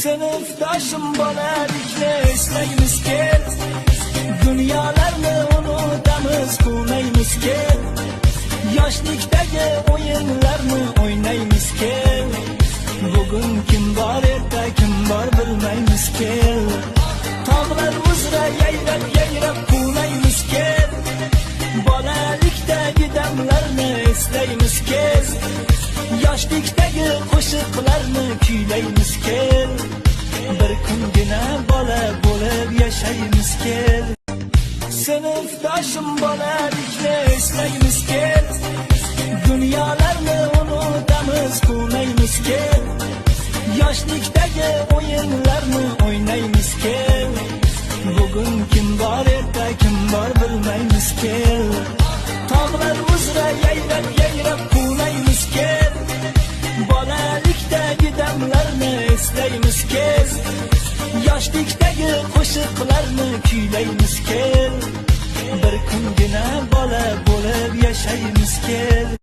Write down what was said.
Sinfdoshim bolalikni eslaymiz kel, dunyolarni unutamiz quvnaymiz kel, yoshlikdagi o'yinlarni o'ynaymiz kel. Bugun kim bor erta kim bor bilmaymiz kel, tog'lar uzra yayrab yayrab quvnaymiz kel, bolalikdagi damlarni eslaymiz kel, yoshlikdagi qo'shiqlarni kuylaymiz kel, bir kungina bola bo'lib yashaymiz kel. Sinfdoshim bolalikni eslaymiz kel, dunyolarni unutamiz quvnaymiz kel, yoshlikdagi o'yinlarni o'ynaymiz kel, bugun kim bor erta kim bor bilmaymiz kel, tog'lar uzra yayrab yayrab quvnaymiz kel, bolalikdagi damlarni eslaymiz kel, yoshlikdagi qo'shiqlarni kuylaymiz kel, bir kungina bola bo'lib yashaymiz kel.